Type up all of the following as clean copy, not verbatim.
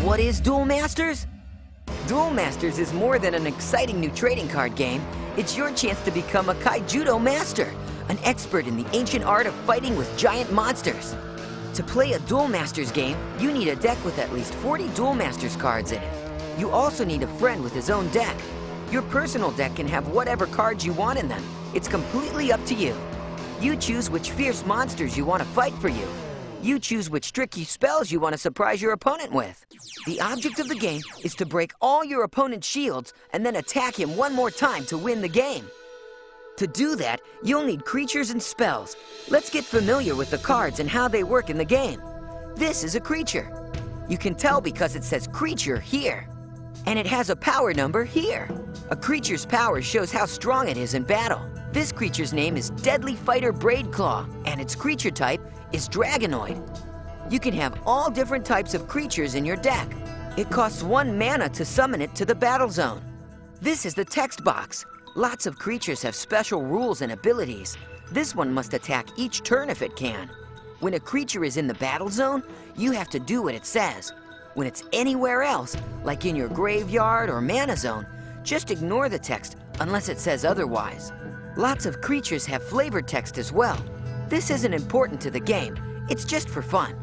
What is Duel Masters? Duel Masters is more than an exciting new trading card game. It's your chance to become a Kaijudo master, an expert in the ancient art of fighting with giant monsters. To play a Duel Masters game, you need a deck with at least 40 Duel Masters cards in it. You also need a friend with his own deck. Your personal deck can have whatever cards you want in them. It's completely up to you. You choose which fierce monsters you want to fight for you. You choose which tricky spells you want to surprise your opponent with. The object of the game is to break all your opponent's shields and then attack him one more time to win the game. To do that, you'll need creatures and spells. Let's get familiar with the cards and how they work in the game. This is a creature. You can tell because it says creature here. And it has a power number here. A creature's power shows how strong it is in battle. This creature's name is Deadly Fighter Braidclaw, and its creature type is Dragonoid. You can have all different types of creatures in your deck. It costs 1 mana to summon it to the battle zone. This is the text box. Lots of creatures have special rules and abilities. This one must attack each turn if it can. When a creature is in the battle zone, you have to do what it says. When it's anywhere else, like in your graveyard or mana zone, just ignore the text unless it says otherwise. Lots of creatures have flavored text as well. This isn't important to the game, it's just for fun.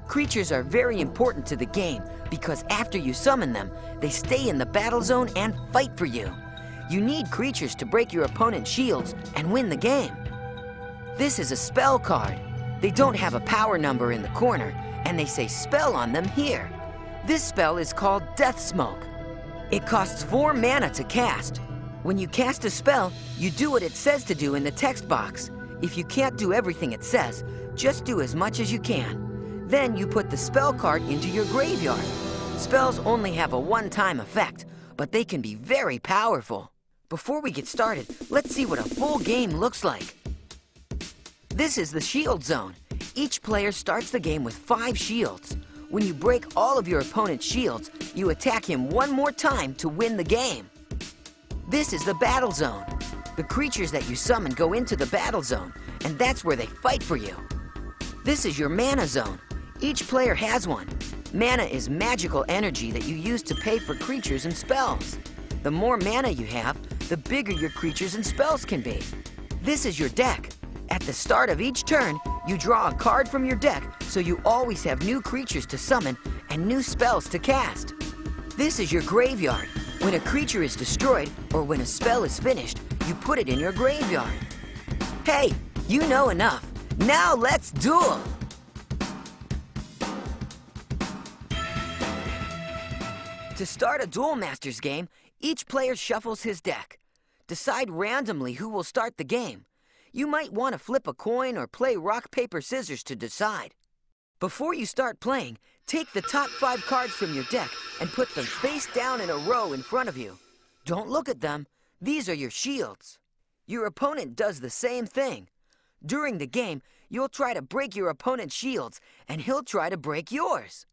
Creatures are very important to the game because after you summon them, they stay in the battle zone and fight for you. You need creatures to break your opponent's shields and win the game. This is a spell card. They don't have a power number in the corner, and they say spell on them here. This spell is called Death Smoke. It costs 4 mana to cast. When you cast a spell, you do what it says to do in the text box. If you can't do everything it says, just do as much as you can. Then you put the spell card into your graveyard. Spells only have a one-time effect, but they can be very powerful. Before we get started, let's see what a full game looks like. This is the shield zone. Each player starts the game with 5 shields. When you break all of your opponent's shields, you attack him one more time to win the game. This is the battle zone. The creatures that you summon go into the battle zone, and that's where they fight for you. This is your mana zone. Each player has one. Mana is magical energy that you use to pay for creatures and spells. The more mana you have, the bigger your creatures and spells can be. This is your deck. At the start of each turn, you draw a card from your deck, so you always have new creatures to summon and new spells to cast. This is your graveyard. When a creature is destroyed or when a spell is finished, you put it in your graveyard. Hey, you know enough. Now let's duel! To start a Duel Masters game, each player shuffles his deck. Decide randomly who will start the game. You might want to flip a coin or play rock, paper, scissors to decide. Before you start playing, take the top 5 cards from your deck and put them face down in a row in front of you. Don't look at them. These are your shields. Your opponent does the same thing. During the game, you'll try to break your opponent's shields, and he'll try to break yours.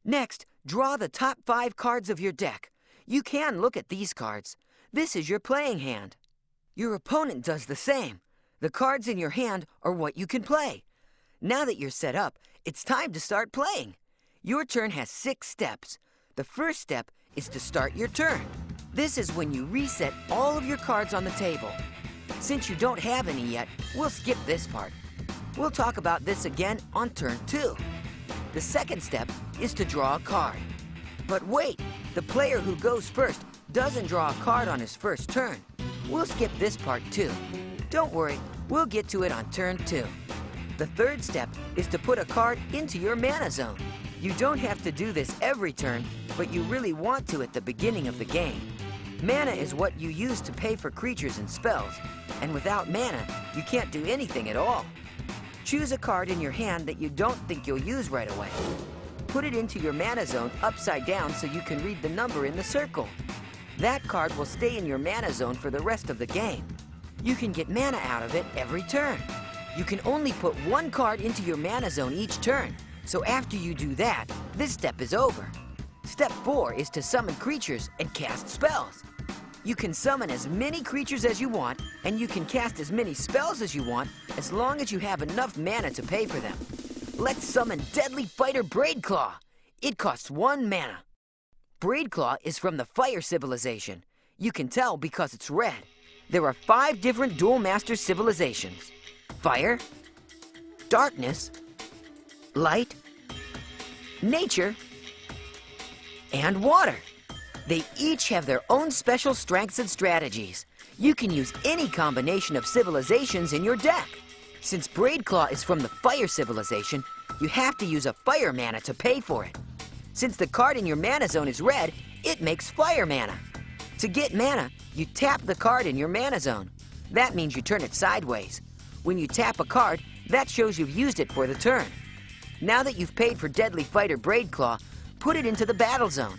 Next, draw the top 5 cards of your deck. You can look at these cards. This is your playing hand. Your opponent does the same. The cards in your hand are what you can play. Now that you're set up, it's time to start playing. Your turn has 6 steps. The first step is to start your turn. This is when you reset all of your cards on the table. Since you don't have any yet, we'll skip this part. We'll talk about this again on turn 2. The second step is to draw a card. But wait, the player who goes first doesn't draw a card on his first turn. We'll skip this part too. Don't worry, we'll get to it on turn 2. The third step is to put a card into your mana zone. You don't have to do this every turn, but you really want to at the beginning of the game. Mana is what you use to pay for creatures and spells, and without mana, you can't do anything at all. Choose a card in your hand that you don't think you'll use right away. Put it into your mana zone upside down so you can read the number in the circle. That card will stay in your mana zone for the rest of the game. You can get mana out of it every turn. You can only put 1 card into your mana zone each turn, so after you do that, this step is over. Step 4 is to summon creatures and cast spells. You can summon as many creatures as you want, and you can cast as many spells as you want, as long as you have enough mana to pay for them. Let's summon Deadly Fighter Braidclaw. It costs 1 mana. Braidclaw is from the Fire civilization. You can tell because it's red. There are 5 different Duel Master civilizations: Fire, Darkness, Light, Nature, and Water. They each have their own special strengths and strategies. You can use any combination of civilizations in your deck. Since Braidclaw is from the Fire civilization, you have to use a Fire mana to pay for it. Since the card in your mana zone is red, it makes Fire mana. To get mana, you tap the card in your mana zone. That means you turn it sideways. When you tap a card, that shows you've used it for the turn. Now that you've paid for Deadly Fighter Braidclaw, put it into the battle zone.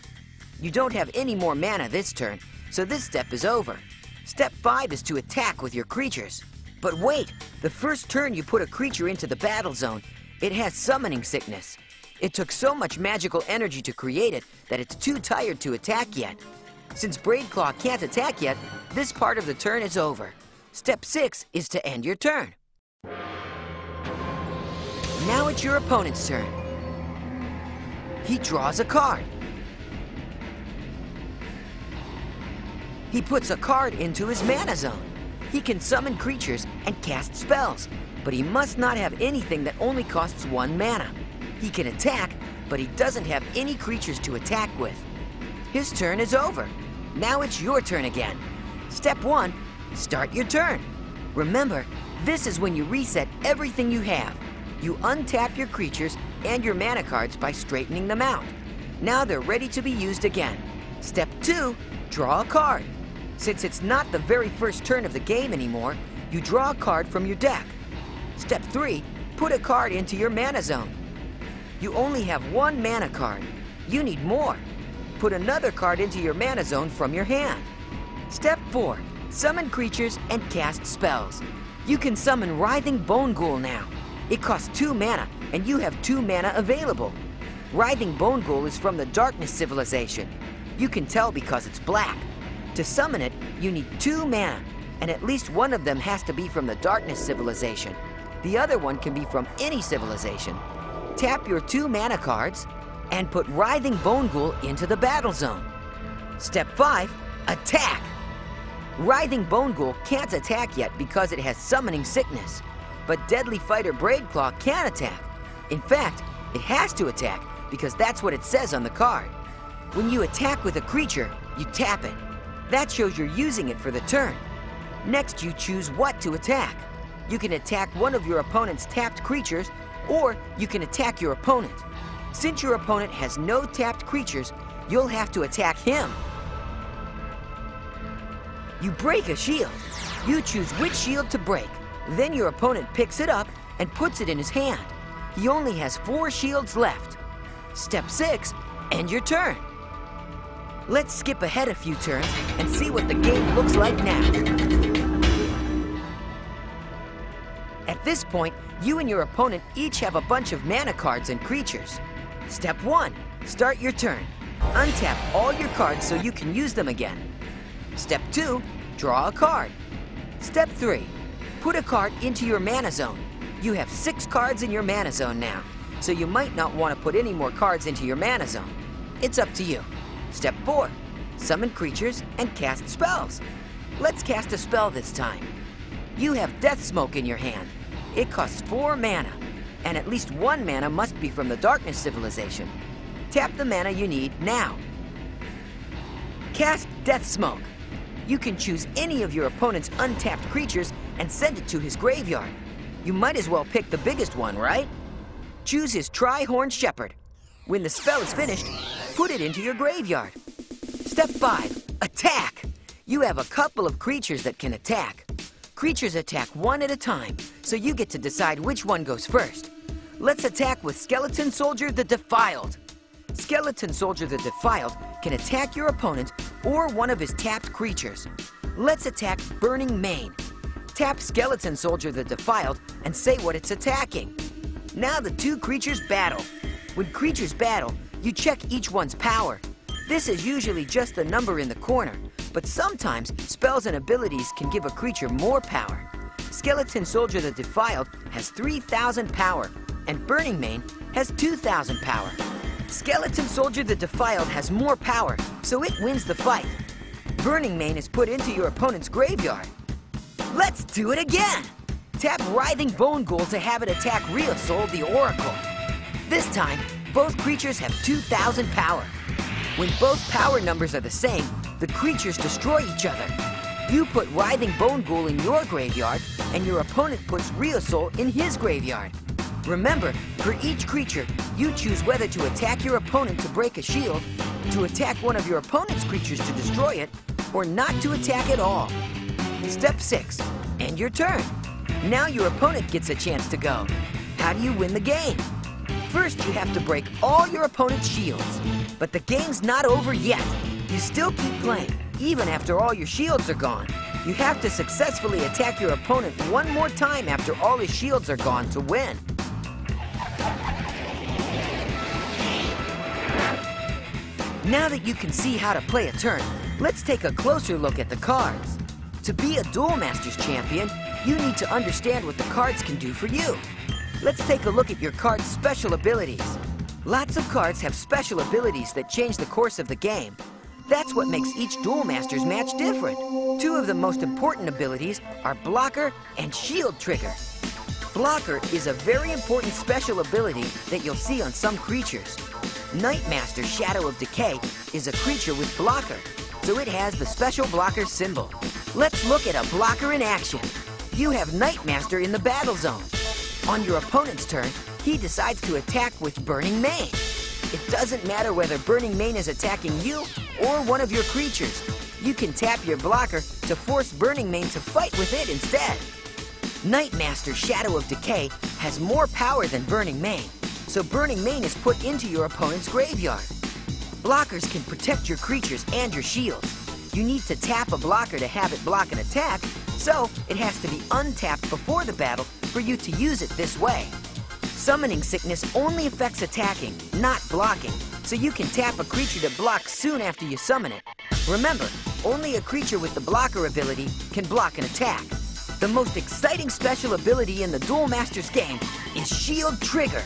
You don't have any more mana this turn, so this step is over. Step 5 is to attack with your creatures. But wait, the first turn you put a creature into the battle zone, it has summoning sickness. It took so much magical energy to create it that it's too tired to attack yet. Since Braidclaw can't attack yet, this part of the turn is over. Step 6 is to end your turn. Now it's your opponent's turn. He draws a card. He puts a card into his mana zone. He can summon creatures and cast spells, but he must not have anything that only costs 1 mana. He can attack, but he doesn't have any creatures to attack with. His turn is over. Now it's your turn again. Step 1, start your turn. Remember, this is when you reset everything you have. You untap your creatures and your mana cards by straightening them out. Now they're ready to be used again. Step 2, draw a card. Since it's not the very first turn of the game anymore, you draw a card from your deck. Step 3, put a card into your mana zone. You only have 1 mana card. You need more. Put another card into your mana zone from your hand. Step 4, summon creatures and cast spells. You can summon Writhing Bone Ghoul now. It costs 2 mana, and you have 2 mana available. Writhing Bone Ghoul is from the Darkness civilization. You can tell because it's black. To summon it, you need 2 mana, and at least one of them has to be from the Darkness civilization. The other one can be from any civilization. Tap your 2 mana cards and put Writhing Bone Ghoul into the battle zone. Step 5, attack. Writhing Bone Ghoul can't attack yet because it has summoning sickness, but Deadly Fighter Braidclaw can attack. In fact, it has to attack because that's what it says on the card. When you attack with a creature, you tap it. That shows you're using it for the turn. Next, you choose what to attack. You can attack one of your opponent's tapped creatures, or you can attack your opponent. Since your opponent has no tapped creatures, you'll have to attack him. You break a shield. You choose which shield to break. Then your opponent picks it up and puts it in his hand. He only has 4 shields left. Step 6, end your turn. Let's skip ahead a few turns and see what the game looks like now. At this point, you and your opponent each have a bunch of mana cards and creatures. Step 1, start your turn. Untap all your cards so you can use them again. Step 2, draw a card. Step 3, put a card into your mana zone. You have 6 cards in your mana zone now, so you might not want to put any more cards into your mana zone. It's up to you. Step 4, summon creatures and cast spells. Let's cast a spell this time. You have Death Smoke in your hand. It costs 4 mana, and at least 1 mana must be from the Darkness civilization. Tap the mana you need now. Cast Death Smoke. You can choose any of your opponent's untapped creatures and send it to his graveyard. You might as well pick the biggest one, right? Choose his Tri-Horned Shepherd. When the spell is finished, put it into your graveyard. Step 5, attack. You have a couple of creatures that can attack. Creatures attack one at a time, so you get to decide which one goes first. Let's attack with Skeleton Soldier the Defiled. Skeleton Soldier the Defiled can attack your opponent or one of his tapped creatures. Let's attack Burning Mane. Tap Skeleton Soldier the Defiled and say what it's attacking. Now the 2 creatures battle. When creatures battle, you check each one's power. This is usually just the number in the corner, but sometimes spells and abilities can give a creature more power. Skeleton Soldier the Defiled has 3,000 power, and Burning Mane has 2,000 power. Skeleton Soldier the Defiled has more power, so it wins the fight. Burning Mane is put into your opponent's graveyard. Let's do it again! Tap Writhing Bone Ghoul to have it attack Soul the Oracle. This time, both creatures have 2,000 power. When both power numbers are the same, the creatures destroy each other. You put Writhing Bone Ghoul in your graveyard, and your opponent puts Soul in his graveyard. Remember, for each creature, you choose whether to attack your opponent to break a shield, to attack one of your opponent's creatures to destroy it, or not to attack at all. Step 6. End your turn. Now your opponent gets a chance to go. How do you win the game? First, you have to break all your opponent's shields. But the game's not over yet. You still keep playing, even after all your shields are gone. You have to successfully attack your opponent one more time after all his shields are gone to win. Now that you can see how to play a turn, let's take a closer look at the cards. To be a Duel Masters champion, you need to understand what the cards can do for you. Let's take a look at your card's special abilities. Lots of cards have special abilities that change the course of the game. That's what makes each Duel Masters match different. Two of the most important abilities are Blocker and Shield Trigger. Blocker is a very important special ability that you'll see on some creatures. Nightmaster Shadow of Decay is a creature with Blocker, so it has the special Blocker symbol. Let's look at a Blocker in action. You have Nightmaster in the battle zone. On your opponent's turn, he decides to attack with Burning Mane. It doesn't matter whether Burning Mane is attacking you or one of your creatures. You can tap your Blocker to force Burning Mane to fight with it instead. Nightmaster Shadow of Decay has more power than Burning Mane, so Burning Mane is put into your opponent's graveyard. Blockers can protect your creatures and your shields. You need to tap a blocker to have it block an attack, so it has to be untapped before the battle for you to use it this way. Summoning Sickness only affects attacking, not blocking, so you can tap a creature to block soon after you summon it. Remember, only a creature with the Blocker ability can block an attack. The most exciting special ability in the Duel Masters game is Shield Trigger.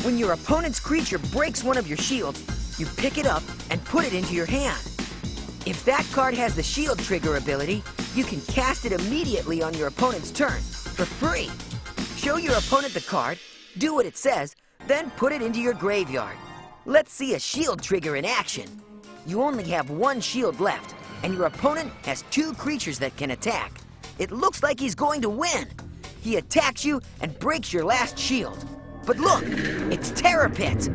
When your opponent's creature breaks one of your shields, you pick it up and put it into your hand. If that card has the Shield Trigger ability, you can cast it immediately on your opponent's turn, for free. Show your opponent the card, do what it says, then put it into your graveyard. Let's see a Shield Trigger in action. You only have one shield left, and your opponent has two creatures that can attack. It looks like he's going to win. He attacks you and breaks your last shield. But look, it's Terror Pit.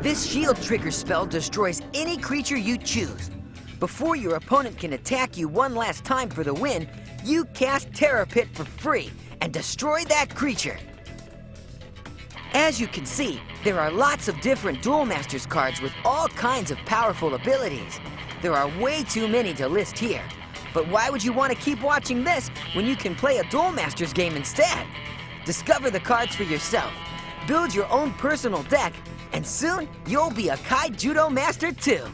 This Shield Trigger spell destroys any creature you choose. Before your opponent can attack you one last time for the win, you cast Terror Pit for free and destroy that creature. As you can see, there are lots of different Duel Masters cards with all kinds of powerful abilities. There are way too many to list here. But why would you want to keep watching this when you can play a Duel Masters game instead? Discover the cards for yourself, build your own personal deck, and soon you'll be a Kai Judo Master too.